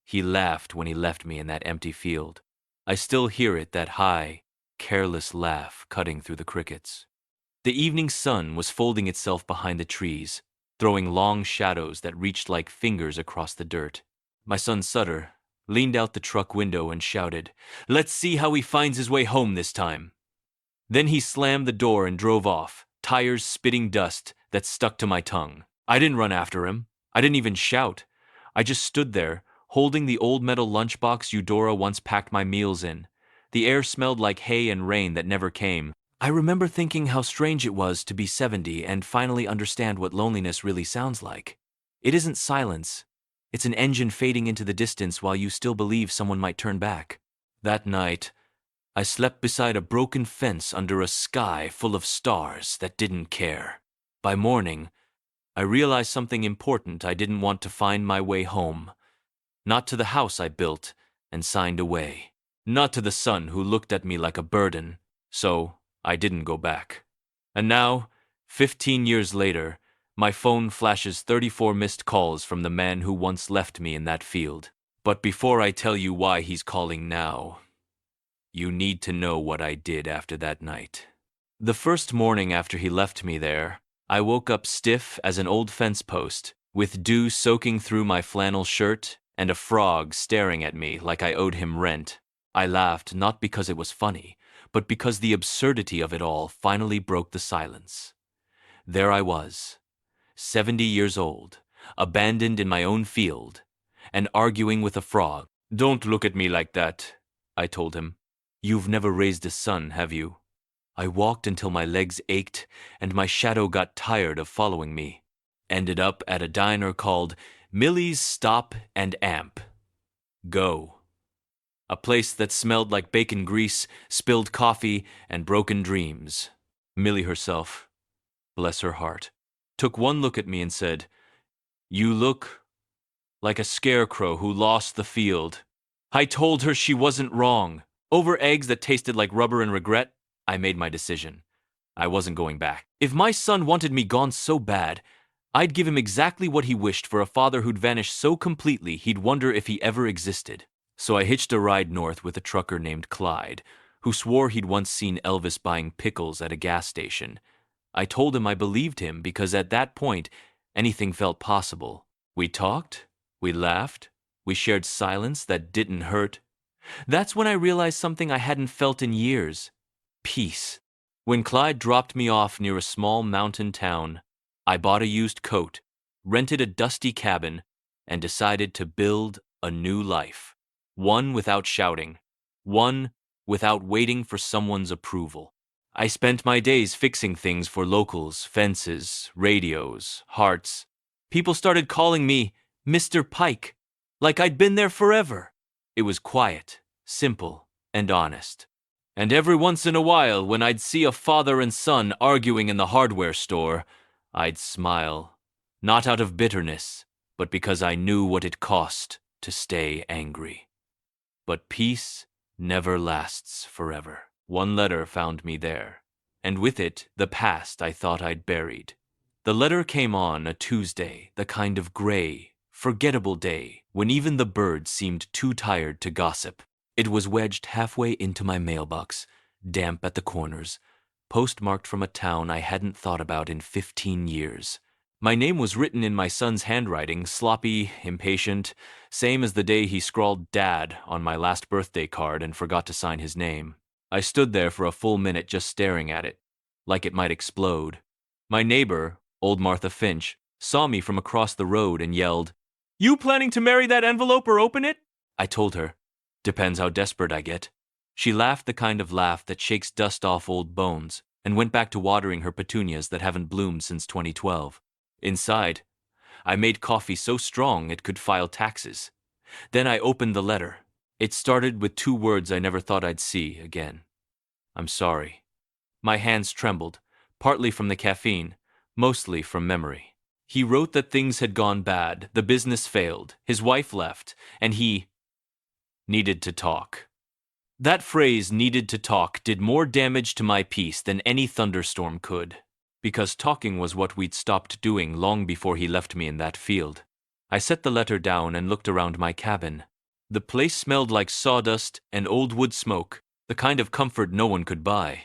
He laughed when he left me in that empty field. I still hear it, that high, careless laugh cutting through the crickets. The evening sun was folding itself behind the trees, throwing long shadows that reached like fingers across the dirt. My son Sutter leaned out the truck window and shouted, "Let's see how he finds his way home this time." Then he slammed the door and drove off, tires spitting dust that stuck to my tongue. I didn't run after him. I didn't even shout. I just stood there, holding the old metal lunchbox Eudora once packed my meals in. The air smelled like hay and rain that never came. I remember thinking how strange it was to be 70 and finally understand what loneliness really sounds like. It isn't silence. It's an engine fading into the distance while you still believe someone might turn back. That night, I slept beside a broken fence under a sky full of stars that didn't care. By morning, I realized something important. I didn't want to find my way home. Not to the house I built and signed away. Not to the son who looked at me like a burden. So I didn't go back. And now, 15 years later, my phone flashes 34 missed calls from the man who once left me in that field. But before I tell you why he's calling now, you need to know what I did after that night. The first morning after he left me there, I woke up stiff as an old fence post, with dew soaking through my flannel shirt and a frog staring at me like I owed him rent. I laughed not because it was funny, but because the absurdity of it all finally broke the silence. There I was, 70 years old, abandoned in my own field, and arguing with a frog. "Don't look at me like that," I told him. "You've never raised a son, have you?" I walked until my legs ached and my shadow got tired of following me. Ended up at a diner called Millie's Stop and Amp. Go. A place that smelled like bacon grease, spilled coffee, and broken dreams. Millie herself, bless her heart, took one look at me and said, "You look like a scarecrow who lost the field." I told her she wasn't wrong. Over eggs that tasted like rubber and regret, I made my decision. I wasn't going back. If my son wanted me gone so bad, I'd give him exactly what he wished for a father who'd vanished so completely he'd wonder if he ever existed. So I hitched a ride north with a trucker named Clyde, who swore he'd once seen Elvis buying pickles at a gas station. I told him I believed him because at that point, anything felt possible. We talked, we laughed, we shared silence that didn't hurt. That's when I realized something I hadn't felt in years. Peace. When Clyde dropped me off near a small mountain town, I bought a used coat, rented a dusty cabin, and decided to build a new life. One without shouting. One without waiting for someone's approval. I spent my days fixing things for locals, fences, radios, hearts. People started calling me Mr. Pike, like I'd been there forever. It was quiet, simple, and honest. And every once in a while, when I'd see a father and son arguing in the hardware store, I'd smile, not out of bitterness, but because I knew what it cost to stay angry. But peace never lasts forever. One letter found me there, and with it, the past I thought I'd buried. The letter came on a Tuesday, the kind of gray, forgettable day when even the birds seemed too tired to gossip. It was wedged halfway into my mailbox, damp at the corners, postmarked from a town I hadn't thought about in 15 years. My name was written in my son's handwriting, sloppy, impatient, same as the day he scrawled Dad on my last birthday card and forgot to sign his name. I stood there for a full minute just staring at it, like it might explode. My neighbor, old Martha Finch, saw me from across the road and yelled, "You planning to marry that envelope or open it?" I told her, "Depends how desperate I get." She laughed the kind of laugh that shakes dust off old bones and went back to watering her petunias that haven't bloomed since 2012. Inside, I made coffee so strong it could file taxes. Then I opened the letter. It started with 2 words I never thought I'd see again. "I'm sorry." My hands trembled, partly from the caffeine, mostly from memory. He wrote that things had gone bad, the business failed, his wife left, and he needed to talk. That phrase, "needed to talk," did more damage to my peace than any thunderstorm could, because talking was what we'd stopped doing long before he left me in that field. I set the letter down and looked around my cabin. The place smelled like sawdust and old wood smoke, the kind of comfort no one could buy.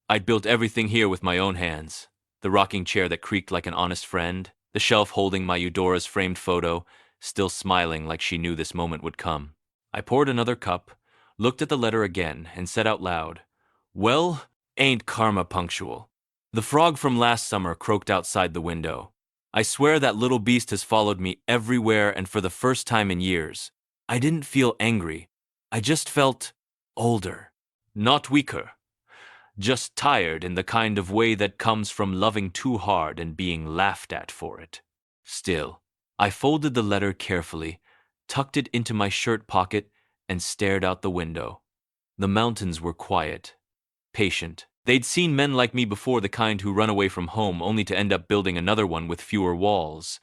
I'd built everything here with my own hands. The rocking chair that creaked like an honest friend, the shelf holding my Eudora's framed photo, still smiling like she knew this moment would come. I poured another cup, looked at the letter again, and said out loud, "Well, ain't karma punctual?" The frog from last summer croaked outside the window. I swear that little beast has followed me everywhere, and for the first time in years. I didn't feel angry. I just felt older. Not weaker. Just tired in the kind of way that comes from loving too hard and being laughed at for it. Still, I folded the letter carefully, tucked it into my shirt pocket, and stared out the window. The mountains were quiet, patient. They'd seen men like me before, the kind who run away from home only to end up building another one with fewer walls.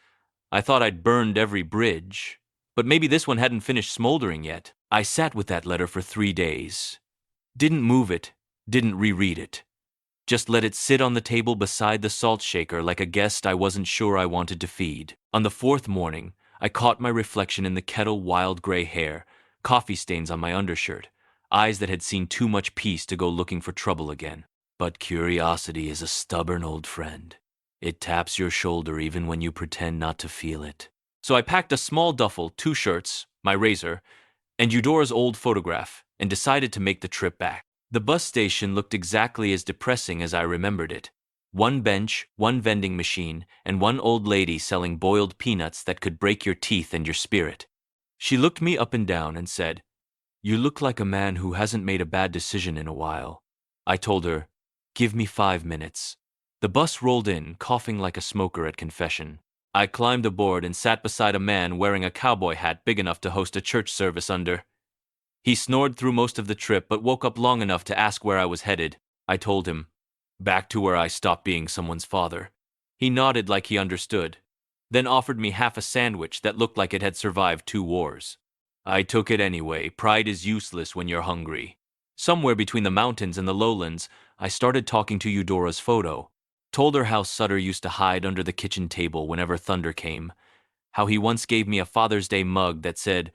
I thought I'd burned every bridge, but maybe this one hadn't finished smoldering yet. I sat with that letter for 3 days. Didn't move it, didn't reread it. Just let it sit on the table beside the salt shaker like a guest I wasn't sure I wanted to feed. On the 4th morning, I caught my reflection in the kettle, wild gray hair, coffee stains on my undershirt, eyes that had seen too much peace to go looking for trouble again. But curiosity is a stubborn old friend. It taps your shoulder even when you pretend not to feel it. So I packed a small duffel, 2 shirts, my razor, and Eudora's old photograph, and decided to make the trip back. The bus station looked exactly as depressing as I remembered it. 1 bench, 1 vending machine, and 1 old lady selling boiled peanuts that could break your teeth and your spirit. She looked me up and down and said, "You look like a man who hasn't made a bad decision in a while." I told her, "Give me 5 minutes." The bus rolled in, coughing like a smoker at confession. I climbed aboard and sat beside a man wearing a cowboy hat big enough to host a church service under. He snored through most of the trip but woke up long enough to ask where I was headed. I told him, "Back to where I stopped being someone's father." He nodded like he understood, then offered me half a sandwich that looked like it had survived 2 wars. I took it anyway. Pride is useless when you're hungry. Somewhere between the mountains and the lowlands, I started talking to Eudora's photo. Told her how Sutter used to hide under the kitchen table whenever thunder came, how he once gave me a Father's Day mug that said,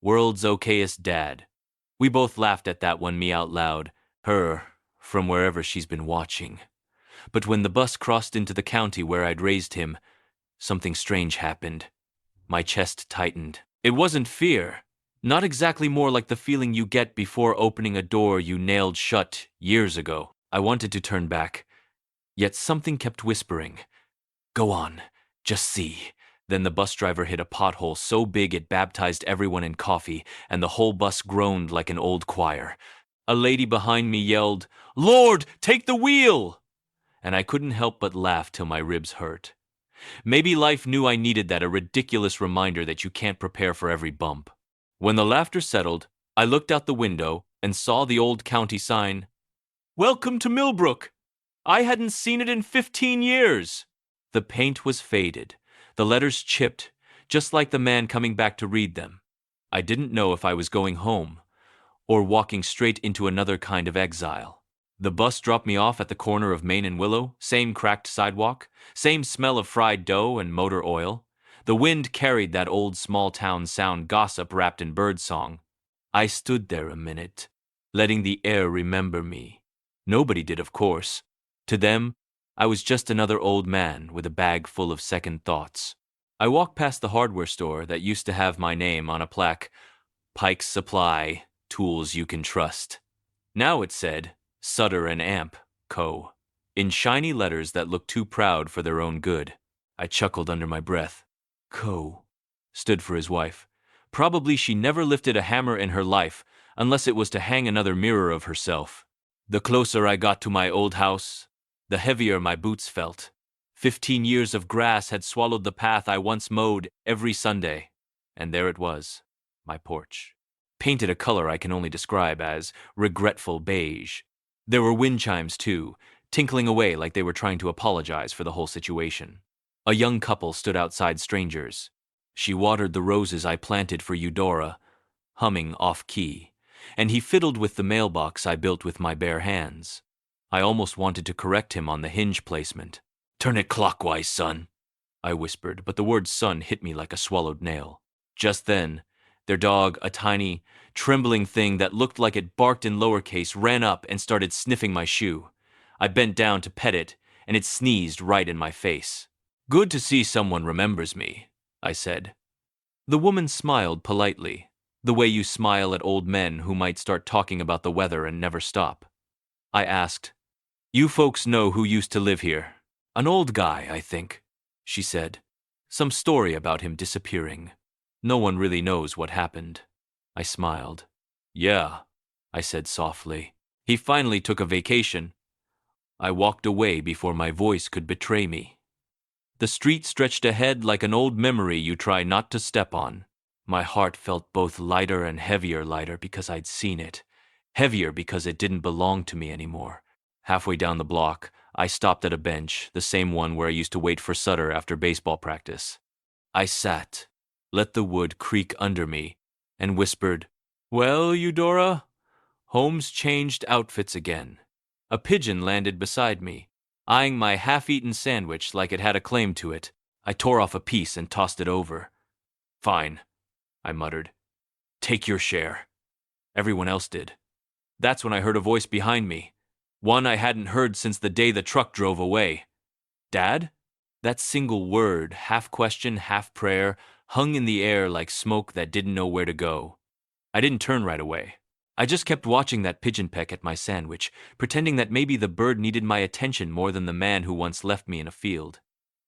"World's okayest dad." We both laughed at that one, me out loud, her from wherever she's been watching. But when the bus crossed into the county where I'd raised him, something strange happened. My chest tightened. It wasn't fear. Not exactly, more like the feeling you get before opening a door you nailed shut years ago. I wanted to turn back, yet something kept whispering, "Go on, just see." Then the bus driver hit a pothole so big it baptized everyone in coffee, and the whole bus groaned like an old choir. A lady behind me yelled, "Lord, take the wheel!" And I couldn't help but laugh till my ribs hurt. Maybe life knew I needed that, a ridiculous reminder that you can't prepare for every bump. When the laughter settled, I looked out the window and saw the old county sign, "Welcome to Milbrook." I hadn't seen it in 15 years. The paint was faded, the letters chipped, just like the man coming back to read them. I didn't know if I was going home or walking straight into another kind of exile. The bus dropped me off at the corner of Main and Willow, same cracked sidewalk, same smell of fried dough and motor oil. The wind carried that old small-town sound gossip wrapped in birdsong. I stood there a minute, letting the air remember me. Nobody did, of course. To them, I was just another old man with a bag full of second thoughts. I walked past the hardware store that used to have my name on a plaque, "Pike's Supply, Tools You Can Trust." Now it said, "Sutter and Amp, Co." in shiny letters that looked too proud for their own good. I chuckled under my breath. Co. stood for his wife. Probably she never lifted a hammer in her life, unless it was to hang another mirror of herself. The closer I got to my old house, the heavier my boots felt. 15 years of grass had swallowed the path I once mowed every Sunday. And there it was, my porch, painted a color I can only describe as regretful beige. There were wind chimes, too, tinkling away like they were trying to apologize for the whole situation. A young couple stood outside strangers. She watered the roses I planted for Eudora, humming off-key, and he fiddled with the mailbox I built with my bare hands. I almost wanted to correct him on the hinge placement. "Turn it clockwise, son," I whispered, but the word son hit me like a swallowed nail. Just then, Their dog, a tiny, trembling thing that looked like it barked in lowercase, ran up and started sniffing my shoe. I bent down to pet it, and it sneezed right in my face. "Good to see someone remembers me," I said. The woman smiled politely, the way you smile at old men who might start talking about the weather and never stop. I asked, "You folks know who used to live here?" "An old guy, I think," she said. "Some story about him disappearing. No one really knows what happened." I smiled. "Yeah," I said softly. "He finally took a vacation." I walked away before my voice could betray me. The street stretched ahead like an old memory you try not to step on. My heart felt both lighter and heavier, lighter because I'd seen it, heavier because it didn't belong to me anymore. Halfway down the block, I stopped at a bench, the same one where I used to wait for Sutter after baseball practice. I sat, let the wood creak under me, and whispered, "Well, Eudora, Holmes changed outfits again." A pigeon landed beside me, eyeing my half-eaten sandwich like it had a claim to it. I tore off a piece and tossed it over. "Fine," I muttered. "Take your share." Everyone else did. That's when I heard a voice behind me, one I hadn't heard since the day the truck drove away. "Dad?" That single word, half question, half prayer, hung in the air like smoke that didn't know where to go. I didn't turn right away. I just kept watching that pigeon peck at my sandwich, pretending that maybe the bird needed my attention more than the man who once left me in a field.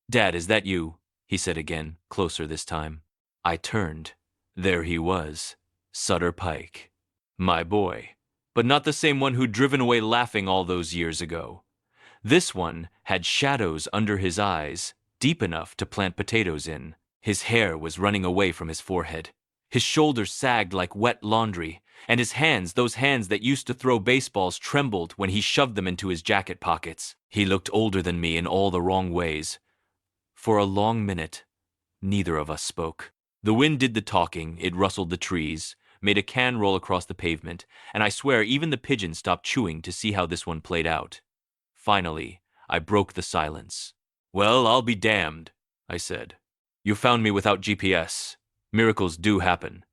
"Dad, is that you?" he said again, closer this time. I turned. There he was, Sutter Pike. My boy. But not the same one who'd driven away laughing all those years ago. This one had shadows under his eyes, deep enough to plant potatoes in. His hair was running away from his forehead. His shoulders sagged like wet laundry, and his hands, those hands that used to throw baseballs, trembled when he shoved them into his jacket pockets. He looked older than me in all the wrong ways. For a long minute, neither of us spoke. The wind did the talking, it rustled the trees, made a can roll across the pavement, and I swear even the pigeons stopped chewing to see how this one played out. Finally, I broke the silence. "Well, I'll be damned," I said. "You found me without GPS. Miracles do happen."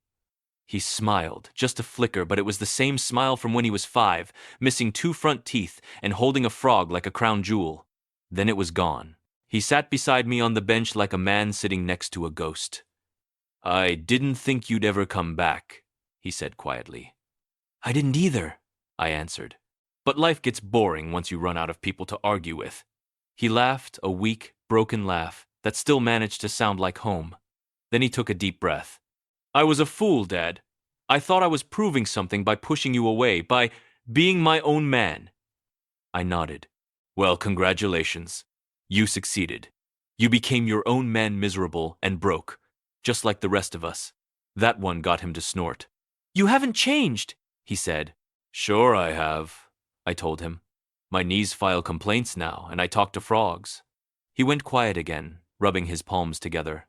He smiled, just a flicker, but it was the same smile from when he was 5, missing 2 front teeth and holding a frog like a crown jewel. Then it was gone. He sat beside me on the bench like a man sitting next to a ghost. "I didn't think you'd ever come back," he said quietly. "I didn't either," I answered. "But life gets boring once you run out of people to argue with." He laughed, a weak, broken laugh that still managed to sound like home. Then he took a deep breath. "I was a fool, Dad. I thought I was proving something by pushing you away, by being my own man." I nodded. "Well, congratulations. You succeeded. You became your own man, miserable and broke, just like the rest of us." That one got him to snort. "You haven't changed," he said. "Sure I have," I told him. "My knees file complaints now, and I talk to frogs." He went quiet again, rubbing his palms together.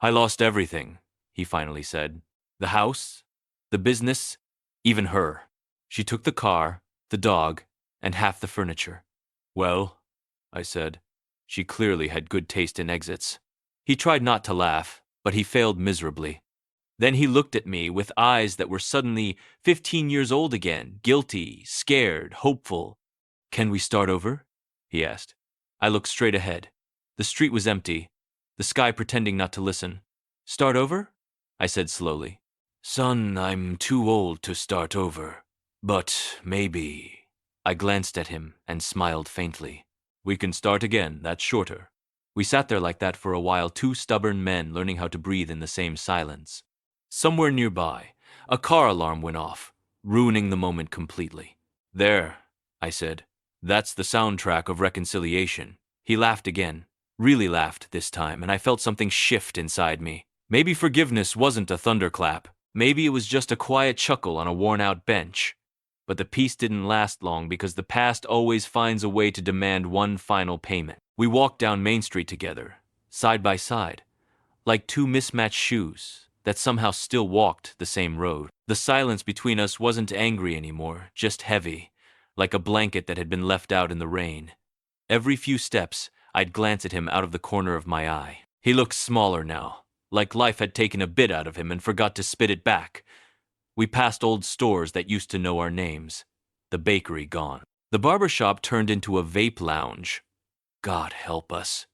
"I lost everything," he finally said. "The house, the business, even her. She took the car, the dog, and half the furniture." "Well," I said, "she clearly had good taste in exits." He tried not to laugh, but he failed miserably. Then he looked at me with eyes that were suddenly 15 years old again, guilty, scared, hopeful. "Can we start over?" he asked. I looked straight ahead. The street was empty, the sky pretending not to listen. "Start over?" I said slowly. "Son, I'm too old to start over. But maybe." I glanced at him and smiled faintly. "We can start again, that's shorter." We sat there like that for a while, 2 stubborn men learning how to breathe in the same silence. Somewhere nearby, a car alarm went off, ruining the moment completely. "There," I said. "That's the soundtrack of reconciliation." He laughed again, really laughed this time, and I felt something shift inside me. Maybe forgiveness wasn't a thunderclap. Maybe it was just a quiet chuckle on a worn-out bench. But the peace didn't last long because the past always finds a way to demand one final payment. We walked down Main Street together, side by side, like 2 mismatched shoes that somehow still walked the same road. The silence between us wasn't angry anymore, just heavy, like a blanket that had been left out in the rain. Every few steps, I'd glance at him out of the corner of my eye. He looked smaller now, like life had taken a bit out of him and forgot to spit it back. We passed old stores that used to know our names. The bakery gone. The barber shop turned into a vape lounge. God help us.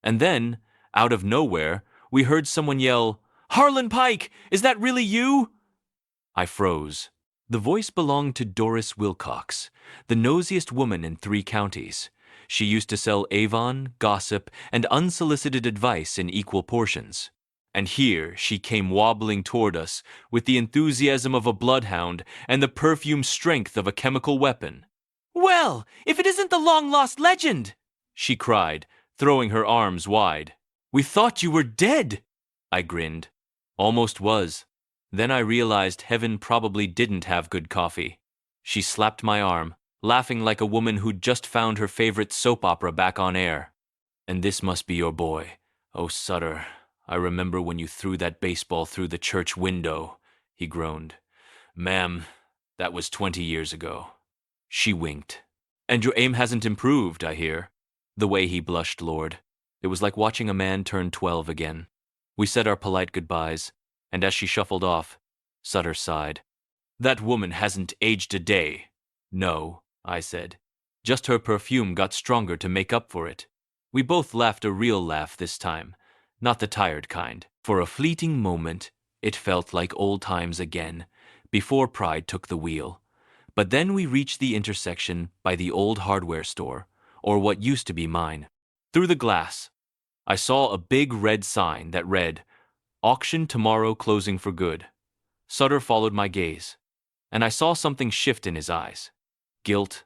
And then, out of nowhere, we heard someone yell, "Harlan Pike! Is that really you?" I froze. The voice belonged to Doris Wilcox, the nosiest woman in 3 counties. She used to sell Avon, gossip, and unsolicited advice in equal portions. And here she came wobbling toward us with the enthusiasm of a bloodhound and the perfumed strength of a chemical weapon. "Well, if it isn't the long-lost legend!" she cried, throwing her arms wide. "We thought you were dead!" I grinned. Almost was. Then I realized heaven probably didn't have good coffee. She slapped my arm, laughing like a woman who'd just found her favorite soap opera back on air. "And this must be your boy. Oh, Sutter, I remember when you threw that baseball through the church window," he groaned. "Ma'am, that was 20 years ago." She winked. "And your aim hasn't improved, I hear." The way he blushed, Lord. It was like watching a man turn 12 again. We said our polite goodbyes, and as she shuffled off, Sutter sighed. "That woman hasn't aged a day." "No," I said. "Just her perfume got stronger to make up for it." We both laughed a real laugh this time, not the tired kind. For a fleeting moment, it felt like old times again, before pride took the wheel. But then we reached the intersection by the old hardware store, or what used to be mine. Through the glass, I saw a big red sign that read, "Auction tomorrow, closing for good." Sutter followed my gaze, and I saw something shift in his eyes. Guilt,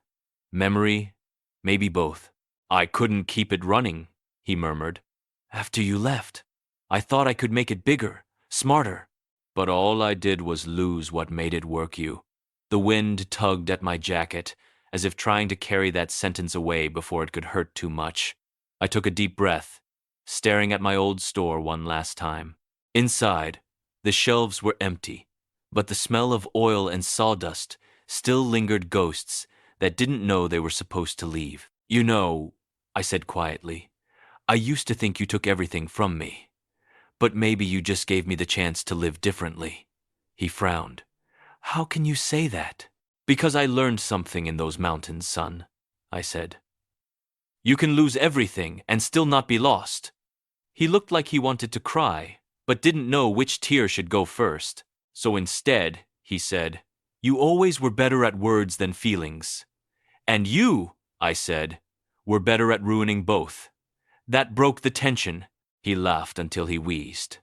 memory, maybe both. "I couldn't keep it running," he murmured. "After you left, I thought I could make it bigger, smarter. But all I did was lose what made it work you." The wind tugged at my jacket, as if trying to carry that sentence away before it could hurt too much. I took a deep breath, staring at my old store one last time. Inside, the shelves were empty, but the smell of oil and sawdust still lingered, ghosts that didn't know they were supposed to leave. "You know," I said quietly, "I used to think you took everything from me. But maybe you just gave me the chance to live differently." He frowned. "How can you say that?" "Because I learned something in those mountains, son," I said. "You can lose everything and still not be lost." He looked like he wanted to cry, but didn't know which tear should go first. So instead, he said, "You always were better at words than feelings." "And you," I said, "were better at ruining both." That broke the tension. He laughed until he wheezed.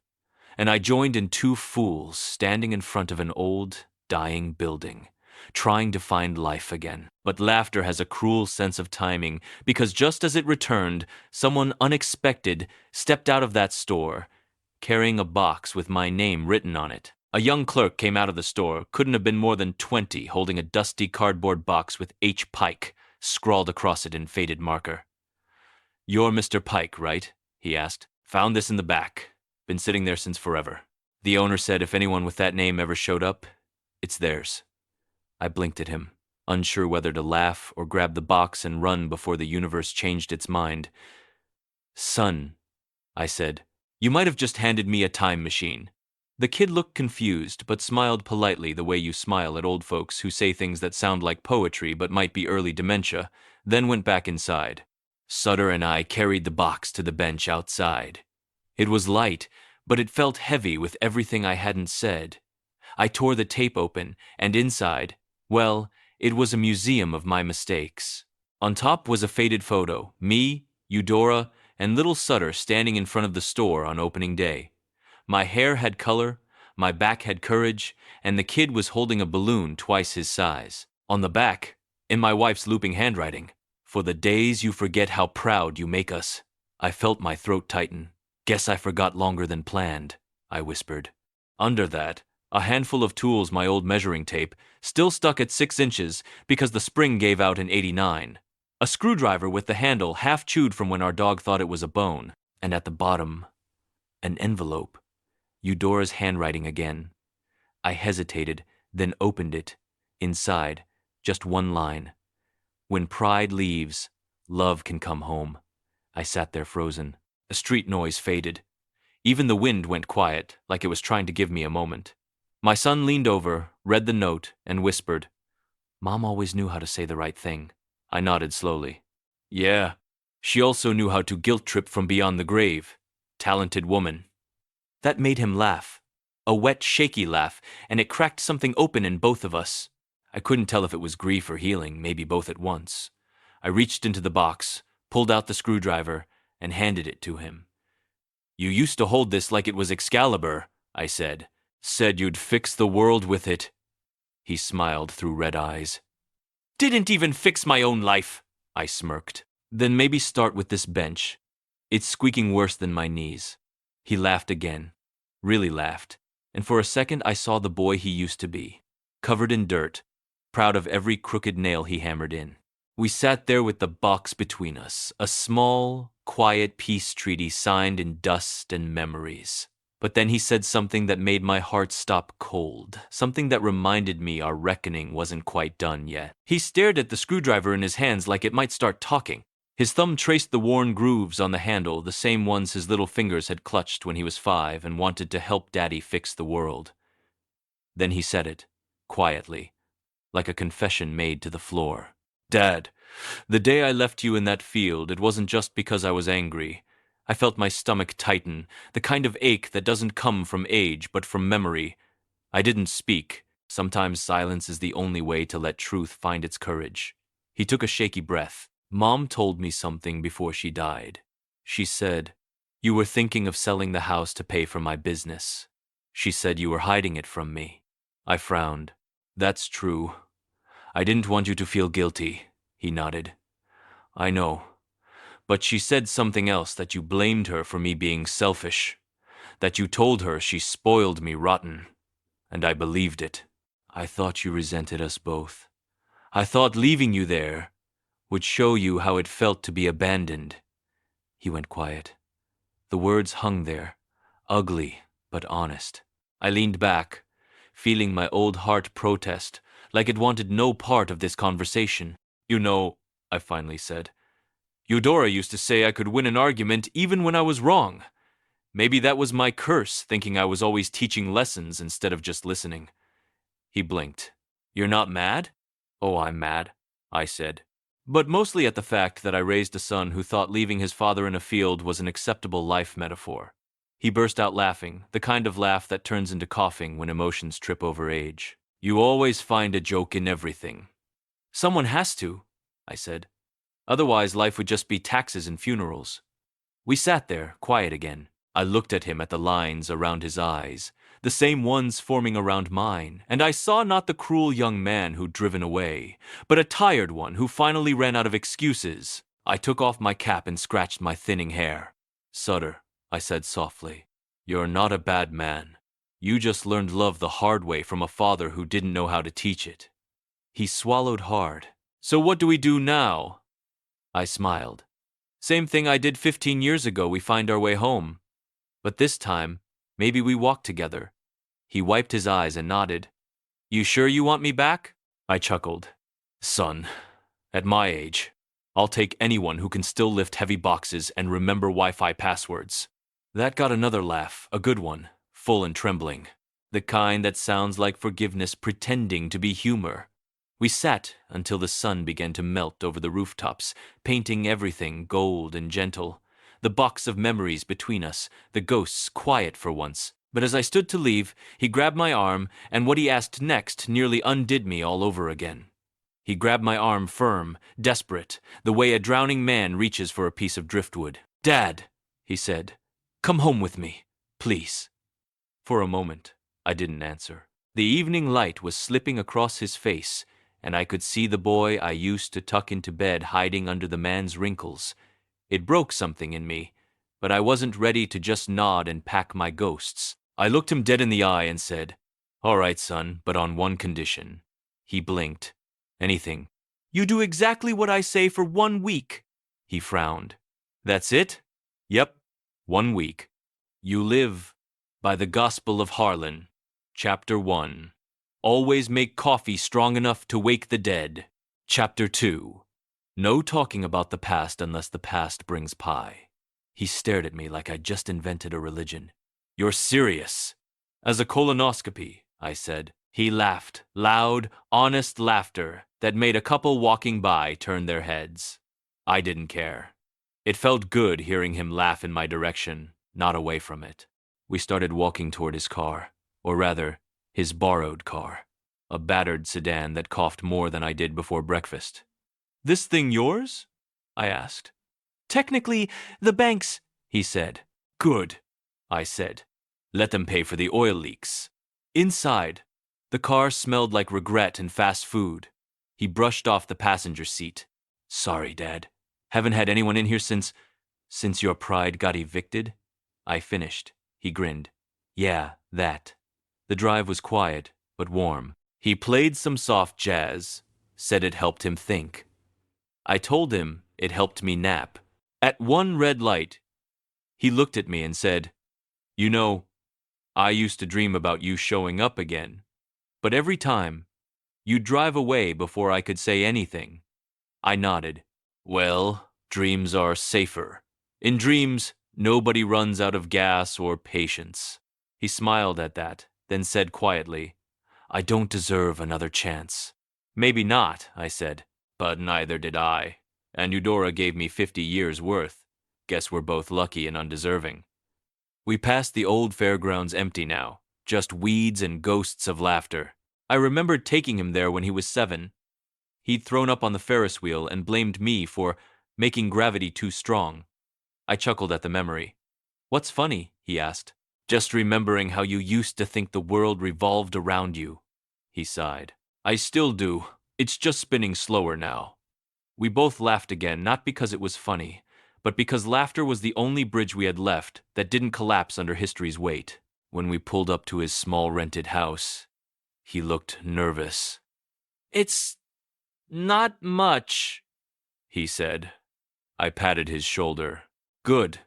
And I joined in 2 fools standing in front of an old, dying building, trying to find life again. But laughter has a cruel sense of timing, because just as it returned, someone unexpected stepped out of that store, carrying a box with my name written on it. A young clerk came out of the store, couldn't have been more than 20, holding a dusty cardboard box with H. Pike scrawled across it in faded marker. "You're Mr. Pike, right?" he asked. "Found this in the back. Been sitting there since forever." The owner said if anyone with that name ever showed up, it's theirs. I blinked at him, unsure whether to laugh or grab the box and run before the universe changed its mind. "Son," I said, "you might have just handed me a time machine." The kid looked confused, but smiled politely the way you smile at old folks who say things that sound like poetry but might be early dementia, then went back inside. Sutter and I carried the box to the bench outside. It was light, but it felt heavy with everything I hadn't said. I tore the tape open, and inside, well, it was a museum of my mistakes. On top was a faded photo, me, Eudora, and little Sutter standing in front of the store on opening day. My hair had color, my back had courage, and the kid was holding a balloon twice his size. On the back, in my wife's looping handwriting, "For the days you forget how proud you make us." I felt my throat tighten. "Guess I forgot longer than planned," I whispered. Under that, a handful of tools, my old measuring tape, still stuck at 6 inches because the spring gave out in '89. A screwdriver with the handle half chewed from when our dog thought it was a bone. And at the bottom, an envelope. Eudora's handwriting again. I hesitated, then opened it. Inside, just one line. "When pride leaves, love can come home." I sat there frozen. A street noise faded. Even the wind went quiet, like it was trying to give me a moment. My son leaned over, read the note, and whispered, "Mom always knew how to say the right thing." I nodded slowly. "Yeah, she also knew how to guilt trip from beyond the grave. Talented woman." That made him laugh. A wet, shaky laugh, and it cracked something open in both of us. I couldn't tell if it was grief or healing, maybe both at once. I reached into the box, pulled out the screwdriver, and handed it to him. "You used to hold this like it was Excalibur," I said. "Said you'd fix the world with it." He smiled through red eyes. "Didn't even fix my own life," I smirked. "Then maybe start with this bench. It's squeaking worse than my knees." He laughed again, really laughed, and for a second I saw the boy he used to be, covered in dirt, proud of every crooked nail he hammered in. We sat there with the box between us, a small, quiet peace treaty signed in dust and memories. But then he said something that made my heart stop cold, something that reminded me our reckoning wasn't quite done yet. He stared at the screwdriver in his hands like it might start talking. His thumb traced the worn grooves on the handle, the same ones his little fingers had clutched when he was 5 and wanted to help Daddy fix the world. Then he said it, quietly, like a confession made to the floor. "Dad, the day I left you in that field, it wasn't just because I was angry. I felt my stomach tighten, the kind of ache that doesn't come from age but from memory. I didn't speak. Sometimes silence is the only way to let truth find its courage." He took a shaky breath. "Mom told me something before she died. She said, you were thinking of selling the house to pay for my business. She said you were hiding it from me." I frowned. "That's true. I didn't want you to feel guilty," he nodded. "I know. But she said something else, that you blamed her for me being selfish, that you told her she spoiled me rotten. And I believed it. I thought you resented us both. I thought leaving you there would show you how it felt to be abandoned." He went quiet. The words hung there, ugly but honest. I leaned back, feeling my old heart protest, like it wanted no part of this conversation. "You know," I finally said, "Eudora used to say I could win an argument even when I was wrong. Maybe that was my curse, thinking I was always teaching lessons instead of just listening." He blinked. "You're not mad?" "Oh, I'm mad," I said, "but mostly at the fact that I raised a son who thought leaving his father in a field was an acceptable life metaphor." He burst out laughing, the kind of laugh that turns into coughing when emotions trip over age. "You always find a joke in everything." "Someone has to," I said. "Otherwise life would just be taxes and funerals." We sat there, quiet again. I looked at him, at the lines around his eyes, the same ones forming around mine, and I saw not the cruel young man who'd driven away, but a tired one who finally ran out of excuses. I took off my cap and scratched my thinning hair. "Sutter," I said softly, "you're not a bad man. You just learned love the hard way from a father who didn't know how to teach it." He swallowed hard. "So what do we do now?" I smiled. "Same thing I did 15 years ago. We find our way home. But this time, maybe we walk together." He wiped his eyes and nodded. "You sure you want me back?" I chuckled. "Son, at my age, I'll take anyone who can still lift heavy boxes and remember Wi-Fi passwords." That got another laugh, a good one, full and trembling. The kind that sounds like forgiveness pretending to be humor. We sat until the sun began to melt over the rooftops, painting everything gold and gentle. The box of memories between us, the ghosts quiet for once. But as I stood to leave, he grabbed my arm, and what he asked next nearly undid me all over again. He grabbed my arm firm, desperate, the way a drowning man reaches for a piece of driftwood. "Dad," he said, "come home with me, please." For a moment, I didn't answer. The evening light was slipping across his face, and I could see the boy I used to tuck into bed hiding under the man's wrinkles. It broke something in me, but I wasn't ready to just nod and pack my ghosts. I looked him dead in the eye and said, "All right, son, but on one condition." He blinked. "Anything." "You do exactly what I say for 1 week." He frowned. "That's it?" "Yep, 1 week. You live by the Gospel of Harlan, Chapter 1. Always make coffee strong enough to wake the dead. Chapter 2. No talking about the past unless the past brings pie. He stared at me like I'd just invented a religion. You're serious? As a colonoscopy, I said. He laughed, loud, honest laughter that made a couple walking by turn their heads. I didn't care. It felt good hearing him laugh in my direction, not away from it. We started walking toward his car, or rather, his borrowed car, a battered sedan that coughed more than I did before breakfast. This thing yours? I asked. Technically, the bank's, he said. Good, I said. Let them pay for the oil leaks. Inside, the car smelled like regret and fast food. He brushed off the passenger seat. Sorry, Dad. Haven't had anyone in here since your pride got evicted? I finished. He grinned. Yeah, that. The drive was quiet, but warm. He played some soft jazz, said it helped him think. I told him it helped me nap. At one red light, he looked at me and said, You know, I used to dream about you showing up again. But every time, you'd drive away before I could say anything. I nodded. Well, dreams are safer. In dreams, nobody runs out of gas or patience. He smiled at that, then said quietly, I don't deserve another chance. Maybe not, I said, but neither did I. And Eudora gave me 50 years' worth. Guess we're both lucky and undeserving. We passed the old fairgrounds empty now, just weeds and ghosts of laughter. I remembered taking him there when he was 7. He'd thrown up on the Ferris wheel and blamed me for making gravity too strong. I chuckled at the memory. What's funny? He asked. Just remembering how you used to think the world revolved around you. He sighed. I still do. It's just spinning slower now. We both laughed again, not because it was funny, but because laughter was the only bridge we had left that didn't collapse under history's weight. When we pulled up to his small rented house, he looked nervous. It's not much, he said. I patted his shoulder. Good.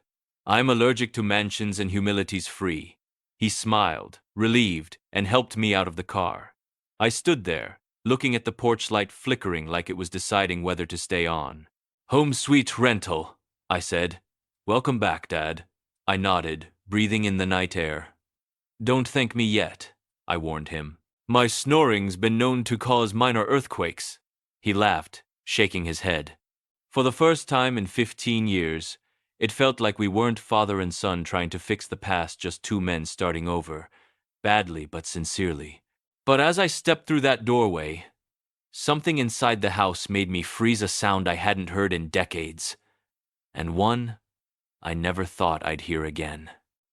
I'm allergic to mansions and humility's free. He smiled, relieved, and helped me out of the car. I stood there, looking at the porch light flickering like it was deciding whether to stay on. Home sweet rental, I said. Welcome back, Dad. I nodded, breathing in the night air. Don't thank me yet, I warned him. My snoring's been known to cause minor earthquakes. He laughed, shaking his head. For the first time in 15 years, it felt like we weren't father and son trying to fix the past, just two men starting over, badly but sincerely. But as I stepped through that doorway, something inside the house made me freeze a sound I hadn't heard in decades, and one I never thought I'd hear again.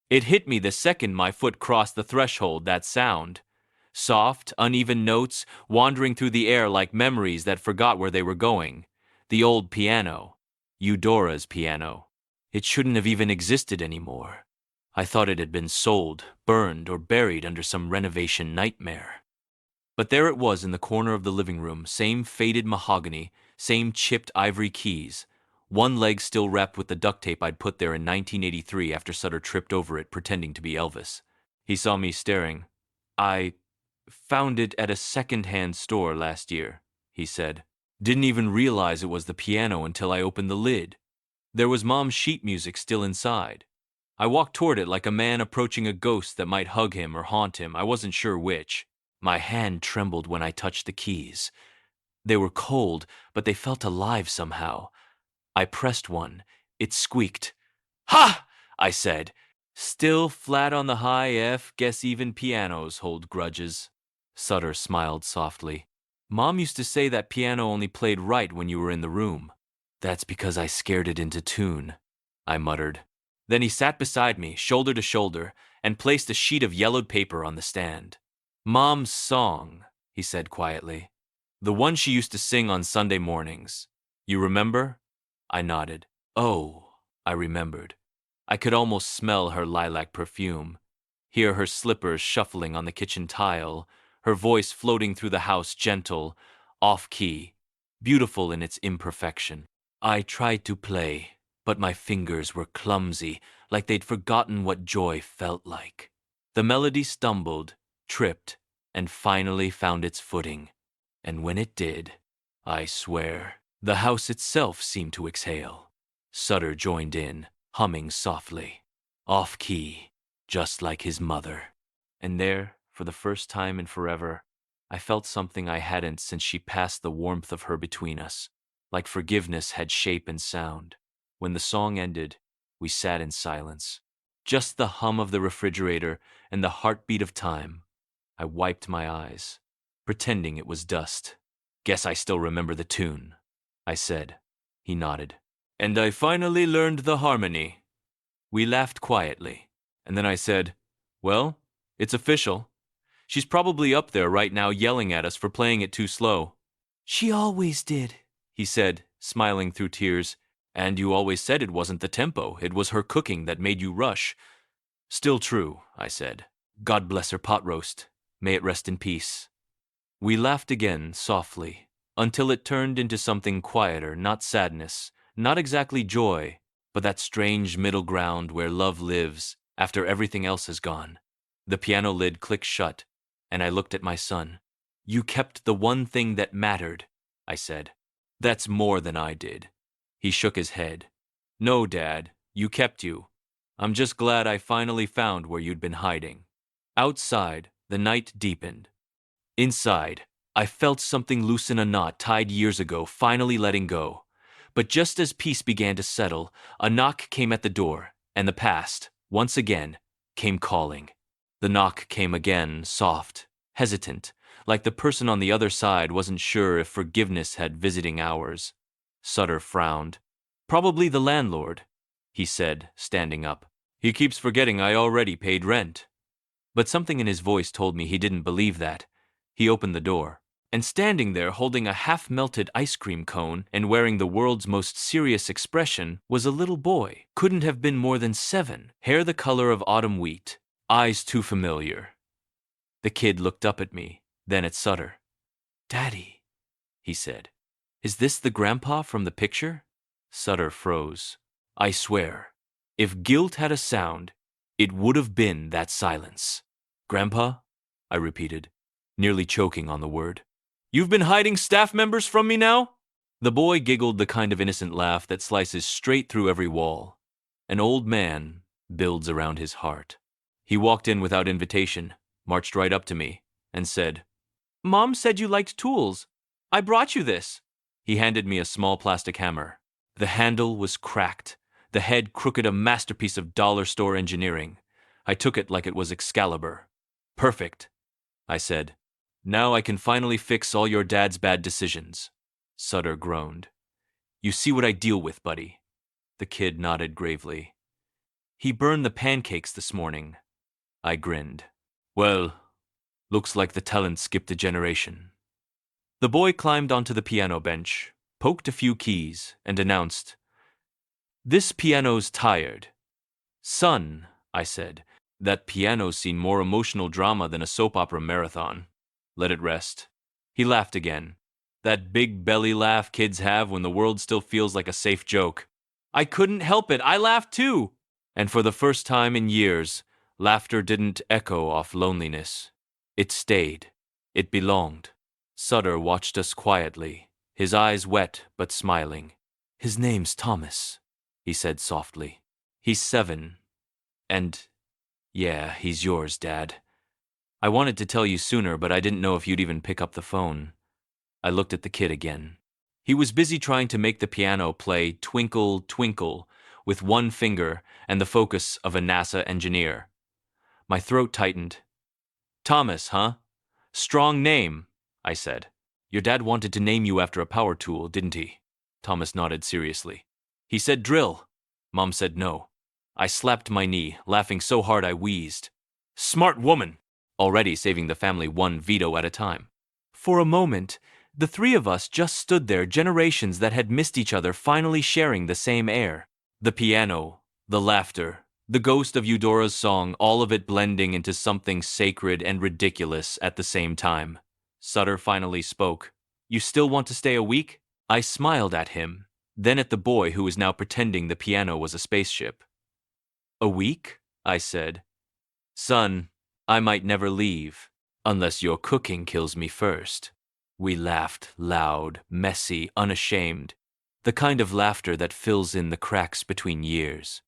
It hit me the second my foot crossed the threshold, that sound. Soft, uneven notes wandering through the air like memories that forgot where they were going. The old piano. Eudora's piano. It shouldn't have even existed anymore. I thought it had been sold, burned, or buried under some renovation nightmare. But there it was in the corner of the living room, same faded mahogany, same chipped ivory keys. One leg still wrapped with the duct tape I'd put there in 1983 after Sutter tripped over it pretending to be Elvis. He saw me staring. I found it at a second-hand store last year, he said. Didn't even realize it was the piano until I opened the lid. There was Mom's sheet music still inside. I walked toward it like a man approaching a ghost that might hug him or haunt him. I wasn't sure which. My hand trembled when I touched the keys. They were cold, but they felt alive somehow. I pressed one. It squeaked. Ha! I said. Still flat on the high F, guess even pianos hold grudges. Sutter smiled softly. Mom used to say that piano only played right when you were in the room. That's because I scared it into tune, I muttered. Then he sat beside me, shoulder to shoulder, and placed a sheet of yellowed paper on the stand. Mom's song, he said quietly. The one she used to sing on Sunday mornings. You remember? I nodded. Oh, I remembered. I could almost smell her lilac perfume, hear her slippers shuffling on the kitchen tile, her voice floating through the house gentle, off-key, beautiful in its imperfection. I tried to play, but my fingers were clumsy, like they'd forgotten what joy felt like. The melody stumbled, tripped, and finally found its footing. And when it did, I swear, the house itself seemed to exhale. Sutter joined in. humming softly, off-key, just like his mother. And there, for the first time in forever, I felt something I hadn't since she passed the warmth of her between us, like forgiveness had shape and sound. When the song ended, we sat in silence. Just the hum of the refrigerator and the heartbeat of time. I wiped my eyes, pretending it was dust. Guess I still remember the tune, I said. He nodded. And I finally learned the harmony. We laughed quietly, and then I said, well, it's official. She's probably up there right now yelling at us for playing it too slow. She always did, he said, smiling through tears. And you always said it wasn't the tempo, it was her cooking that made you rush. Still true, I said. God bless her pot roast. May it rest in peace. We laughed again, softly, until it turned into something quieter, not sadness, not exactly joy, but that strange middle ground where love lives after everything else has gone. The piano lid clicked shut, and I looked at my son. You kept the one thing that mattered, I said. That's more than I did. He shook his head. No, Dad, you kept you. I'm just glad I finally found where you'd been hiding. Outside, the night deepened. Inside, I felt something loosen a knot tied years ago, finally letting go. But just as peace began to settle, a knock came at the door, and the past, once again, came calling. The knock came again, soft, hesitant, like the person on the other side wasn't sure if forgiveness had visiting hours. Sutter frowned. Probably the landlord, he said, standing up. He keeps forgetting I already paid rent. But something in his voice told me he didn't believe that. He opened the door, and standing there holding a half-melted ice cream cone and wearing the world's most serious expression was a little boy. Couldn't have been more than 7, hair the color of autumn wheat, eyes too familiar. The kid looked up at me, then at Sutter. Daddy, he said. Is this the grandpa from the picture? Sutter froze. I swear, if guilt had a sound, it would have been that silence. Grandpa? I repeated, nearly choking on the word. You've been hiding staff members from me now? The boy giggled the kind of innocent laugh that slices straight through every wall. An old man builds around his heart. He walked in without invitation, marched right up to me, and said, Mom said you liked tools. I brought you this. He handed me a small plastic hammer. The handle was cracked, the head crooked, a masterpiece of dollar store engineering. I took it like it was Excalibur. Perfect, I said. Now I can finally fix all your dad's bad decisions. Sutter groaned. You see what I deal with, buddy. The kid nodded gravely. He burned the pancakes this morning. I grinned. Well, looks like the talent skipped a generation. The boy climbed onto the piano bench, poked a few keys, and announced, This piano's tired. Son, I said, that piano's seen more emotional drama than a soap opera marathon. Let it rest. He laughed again. That big belly laugh kids have when the world still feels like a safe joke. I couldn't help it. I laughed too. And for the first time in years, laughter didn't echo off loneliness. It stayed. It belonged. Sutter watched us quietly, his eyes wet but smiling. His name's Thomas, he said softly. He's 7. And, yeah, he's yours, Dad. I wanted to tell you sooner, but I didn't know if you'd even pick up the phone. I looked at the kid again. He was busy trying to make the piano play Twinkle, Twinkle with one finger and the focus of a NASA engineer. My throat tightened. Thomas, huh? Strong name, I said. Your dad wanted to name you after a power tool, didn't he? Thomas nodded seriously. He said drill. Mom said no. I slapped my knee, laughing so hard I wheezed. Smart woman! Already saving the family one veto at a time. For a moment, the three of us just stood there, generations that had missed each other finally sharing the same air. The piano, the laughter, the ghost of Eudora's song, all of it blending into something sacred and ridiculous at the same time. Sutter finally spoke. You still want to stay a week? I smiled at him, then at the boy who was now pretending the piano was a spaceship. A week? I said. Son, I might never leave, unless your cooking kills me first. We laughed, loud, messy, unashamed, the kind of laughter that fills in the cracks between years.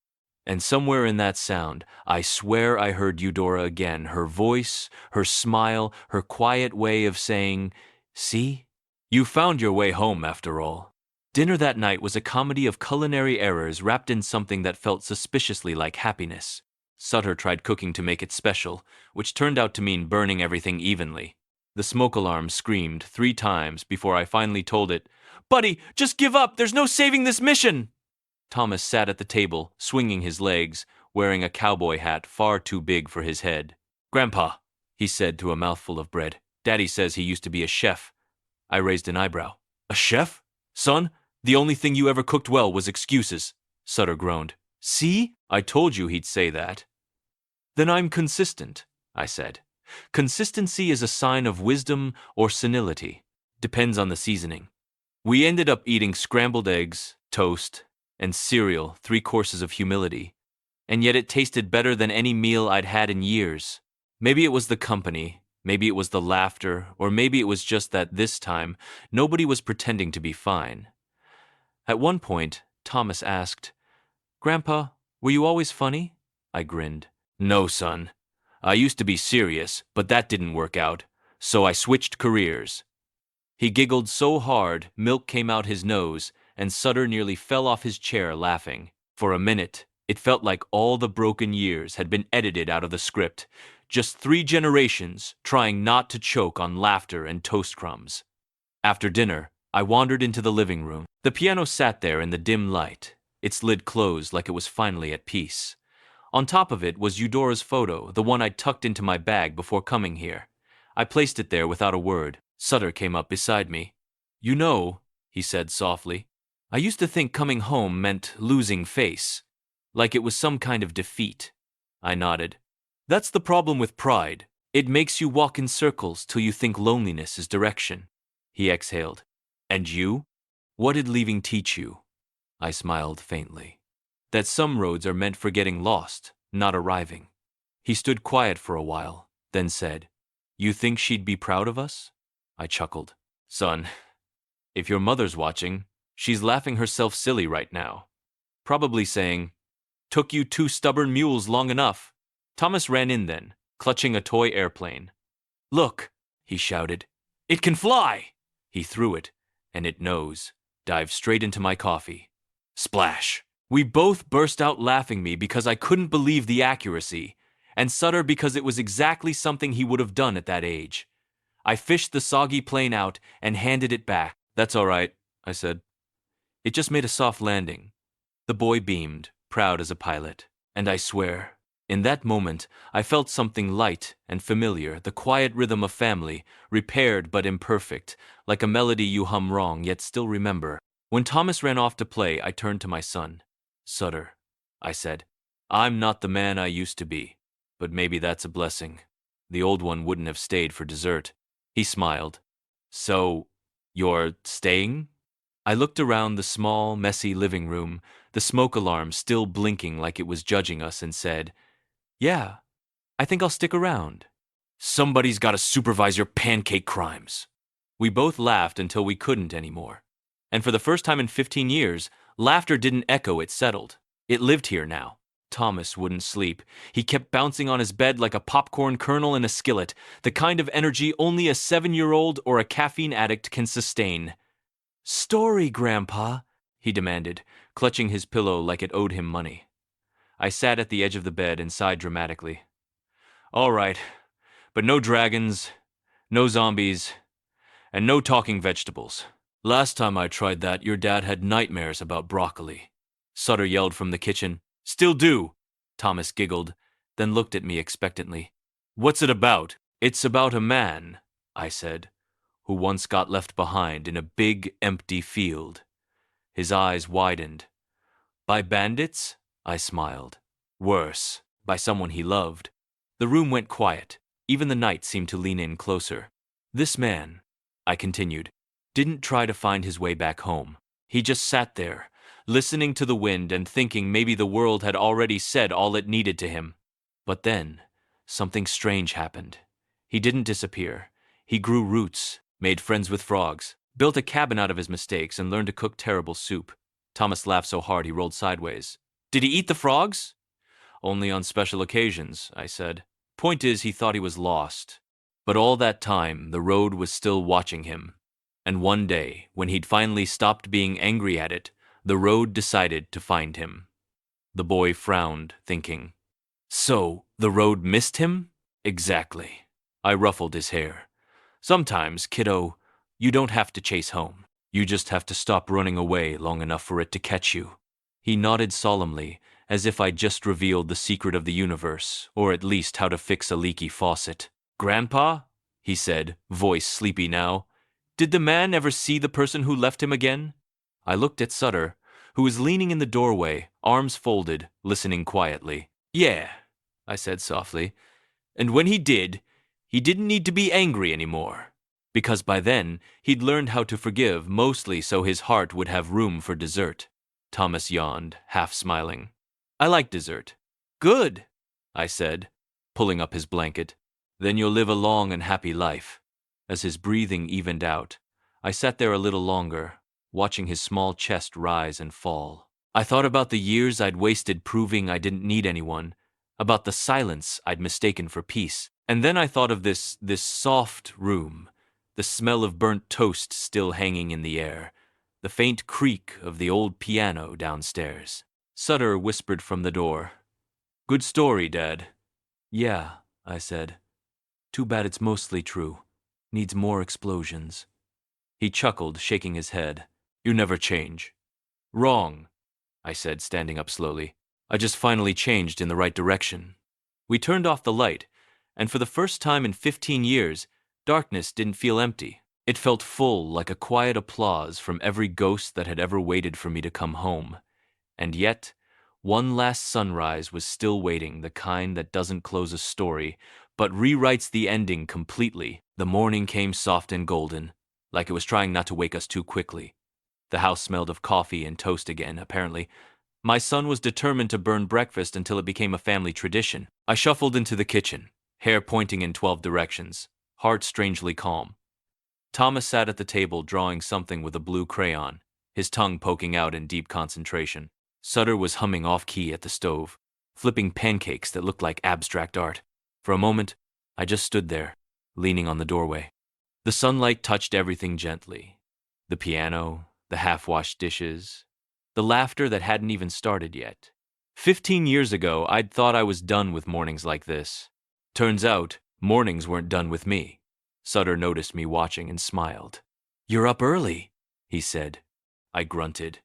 And somewhere in that sound, I swear I heard Eudora again, her voice, her smile, her quiet way of saying, "See? You found your way home after all." Dinner that night was a comedy of culinary errors wrapped in something that felt suspiciously like happiness. Sutter tried cooking to make it special, which turned out to mean burning everything evenly. The smoke alarm screamed 3 times before I finally told it, "Buddy, just give up! There's no saving this mission!" Thomas sat at the table, swinging his legs, wearing a cowboy hat far too big for his head. "Grandpa," he said through a mouthful of bread, "Daddy says he used to be a chef." I raised an eyebrow. "A chef? Son, the only thing you ever cooked well was excuses." Sutter groaned. "See? I told you he'd say that." "Then I'm consistent," I said. "Consistency is a sign of wisdom or senility. Depends on the seasoning." We ended up eating scrambled eggs, toast, and cereal, 3 courses of humility. And yet it tasted better than any meal I'd had in years. Maybe it was the company, maybe it was the laughter, or maybe it was just that this time, nobody was pretending to be fine. At one point, Thomas asked, "Grandpa, were you always funny?" I grinned. "No, son. I used to be serious, but that didn't work out, so I switched careers." He giggled so hard, milk came out his nose, and Sutter nearly fell off his chair laughing. For a minute, it felt like all the broken years had been edited out of the script. Just 3 generations trying not to choke on laughter and toast crumbs. After dinner, I wandered into the living room. The piano sat there in the dim light, its lid closed like it was finally at peace. On top of it was Eudora's photo, the one I'd tucked into my bag before coming here. I placed it there without a word. Sutter came up beside me. "You know," he said softly, "I used to think coming home meant losing face, like it was some kind of defeat." I nodded. "That's the problem with pride. It makes you walk in circles till you think loneliness is direction." He exhaled. "And you? What did leaving teach you?" I smiled faintly. "That some roads are meant for getting lost, not arriving." He stood quiet for a while, then said, "You think she'd be proud of us?" I chuckled. "Son, if your mother's watching, she's laughing herself silly right now. Probably saying, 'Took you 2 stubborn mules long enough.'" Thomas ran in then, clutching a toy airplane. "Look," he shouted. "It can fly!" He threw it, and it dived straight into my coffee. Splash! We both burst out laughing, me because I couldn't believe the accuracy, and Sutter because it was exactly something he would have done at that age. I fished the soggy plane out and handed it back. "That's all right," I said. "It just made a soft landing." The boy beamed, proud as a pilot. And I swear, in that moment, I felt something light and familiar, the quiet rhythm of family, repaired but imperfect, like a melody you hum wrong yet still remember. When Thomas ran off to play, I turned to my son. "Sutter," I said, "I'm not the man I used to be, but maybe that's a blessing. The old one wouldn't have stayed for dessert." He smiled. "So, you're staying?" I looked around the small, messy living room, the smoke alarm still blinking like it was judging us, and said, "Yeah, I think I'll stick around." "Somebody's got to supervise your pancake crimes." We both laughed until we couldn't anymore. And for the first time in 15 years, laughter didn't echo, it settled. It lived here now. Thomas wouldn't sleep. He kept bouncing on his bed like a popcorn kernel in a skillet, the kind of energy only a 7-year-old or a caffeine addict can sustain. "Story, Grandpa," he demanded, clutching his pillow like it owed him money. I sat at the edge of the bed and sighed dramatically. "All right, but no dragons, no zombies, and no talking vegetables. Last time I tried that, your dad had nightmares about broccoli." Sutter yelled from the kitchen. "Still do." Thomas giggled, then looked at me expectantly. "What's it about?" "It's about a man," I said, "who once got left behind in a big, empty field." His eyes widened. "By bandits?" I smiled. "Worse, by someone he loved." The room went quiet. Even the night seemed to lean in closer. "This man," I continued, "didn't try to find his way back home. He just sat there, listening to the wind and thinking maybe the world had already said all it needed to him. But then, something strange happened. He didn't disappear. He grew roots, made friends with frogs, built a cabin out of his mistakes, and learned to cook terrible soup." Thomas laughed so hard he rolled sideways. Did he eat the frogs? Only on special occasions, I said. Point is, he thought he was lost. But all that time, the road was still watching him. And one day, when he'd finally stopped being angry at it, the road decided to find him. The boy frowned, thinking, so, the road missed him? Exactly. I ruffled his hair. Sometimes, kiddo, you don't have to chase home. You just have to stop running away long enough for it to catch you. He nodded solemnly, as if I'd just revealed the secret of the universe, or at least how to fix a leaky faucet. Grandpa? He said, voice sleepy now. Did the man ever see the person who left him again? I looked at Sutter, who was leaning in the doorway, arms folded, listening quietly. Yeah, I said softly. And when he did, he didn't need to be angry anymore. Because by then, he'd learned how to forgive, mostly so his heart would have room for dessert. Thomas yawned, half smiling. I like dessert. Good, I said, pulling up his blanket. Then you'll live a long and happy life. As his breathing evened out, I sat there a little longer, watching his small chest rise and fall. I thought about the years I'd wasted proving I didn't need anyone, about the silence I'd mistaken for peace. And then I thought of this soft room, the smell of burnt toast still hanging in the air, the faint creak of the old piano downstairs. Sutter whispered from the door. Good story, Dad. Yeah, I said. Too bad it's mostly true. Needs more explosions. He chuckled, shaking his head. You never change. Wrong, I said, standing up slowly. I just finally changed in the right direction. We turned off the light, and for the first time in 15 years, darkness didn't feel empty. It felt full, like a quiet applause from every ghost that had ever waited for me to come home. And yet, one last sunrise was still waiting, the kind that doesn't close a story, but rewrites the ending completely. The morning came soft and golden, like it was trying not to wake us too quickly. The house smelled of coffee and toast again, apparently. My son was determined to burn breakfast until it became a family tradition. I shuffled into the kitchen, hair pointing in 12 directions, heart strangely calm. Thomas sat at the table drawing something with a blue crayon, his tongue poking out in deep concentration. Sutter was humming off-key at the stove, flipping pancakes that looked like abstract art. For a moment, I just stood there, leaning on the doorway. The sunlight touched everything gently. The piano, the half-washed dishes, the laughter that hadn't even started yet. 15 years ago, I'd thought I was done with mornings like this. Turns out, mornings weren't done with me. Sutter noticed me watching and smiled. You're up early, he said. I grunted.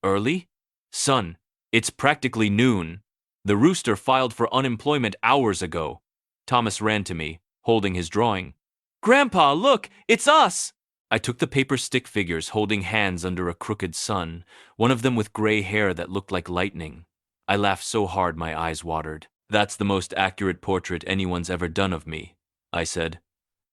Early? Son, it's practically noon. The rooster filed for unemployment hours ago. Thomas ran to me, holding his drawing. Grandpa, look, it's us! I took the paper stick figures holding hands under a crooked sun, one of them with gray hair that looked like lightning. I laughed so hard my eyes watered. That's the most accurate portrait anyone's ever done of me, I said.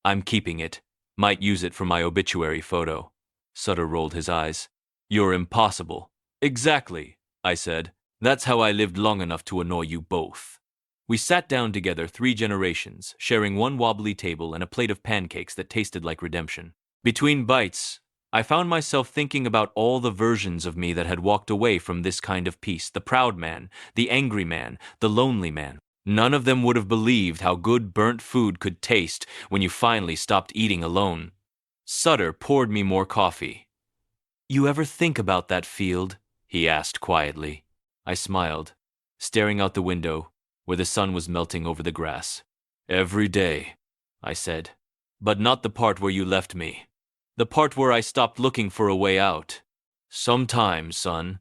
I'm keeping it. Might use it for my obituary photo. Sutter rolled his eyes. You're impossible. Exactly, I said. That's how I lived long enough to annoy you both. We sat down together 3 generations, sharing one wobbly table and a plate of pancakes that tasted like redemption. Between bites, I found myself thinking about all the versions of me that had walked away from this kind of peace, the proud man, the angry man, the lonely man. None of them would have believed how good burnt food could taste when you finally stopped eating alone. Sutter poured me more coffee. You ever think about that field? He asked quietly. I smiled, staring out the window, where the sun was melting over the grass. Every day, I said. But not the part where you left me. The part where I stopped looking for a way out. Sometimes, son,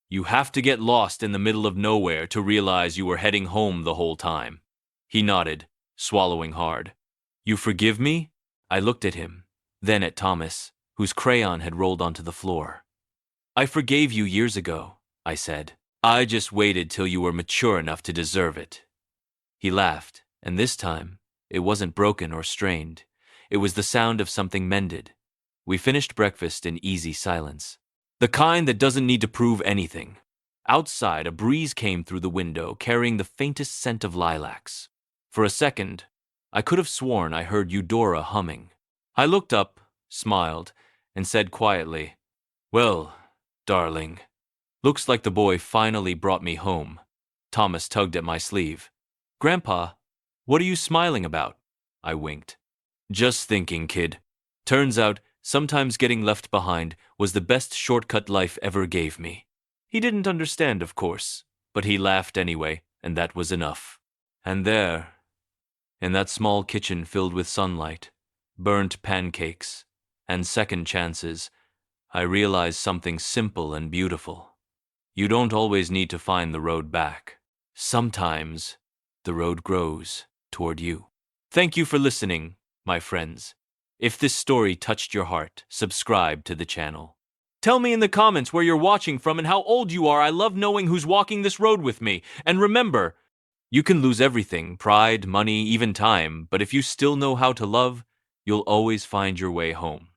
you have to get lost in the middle of nowhere to realize you were heading home the whole time. He nodded, swallowing hard. You forgive me? I looked at him, then at Thomas, whose crayon had rolled onto the floor. I forgave you years ago, I said. I just waited till you were mature enough to deserve it. He laughed, and this time, it wasn't broken or strained. It was the sound of something mended. We finished breakfast in easy silence. The kind that doesn't need to prove anything. Outside, a breeze came through the window, carrying the faintest scent of lilacs. For a second, I could have sworn I heard Eudora humming. I looked up, smiled, and said quietly, Well, darling, Looks like the boy finally brought me home. Thomas tugged at my sleeve. Grandpa, what are you smiling about? I winked. Just thinking, kid. Turns out, sometimes getting left behind was the best shortcut life ever gave me. He didn't understand, of course, but he laughed anyway, and that was enough. And there, in that small kitchen filled with sunlight, burnt pancakes, and second chances, I realized something simple and beautiful. You don't always need to find the road back. Sometimes, the road grows toward you. Thank you for listening, my friends. If this story touched your heart, subscribe to the channel. Tell me in the comments where you're watching from and how old you are. I love knowing who's walking this road with me. And remember, you can lose everything, pride, money, even time, but if you still know how to love, you'll always find your way home.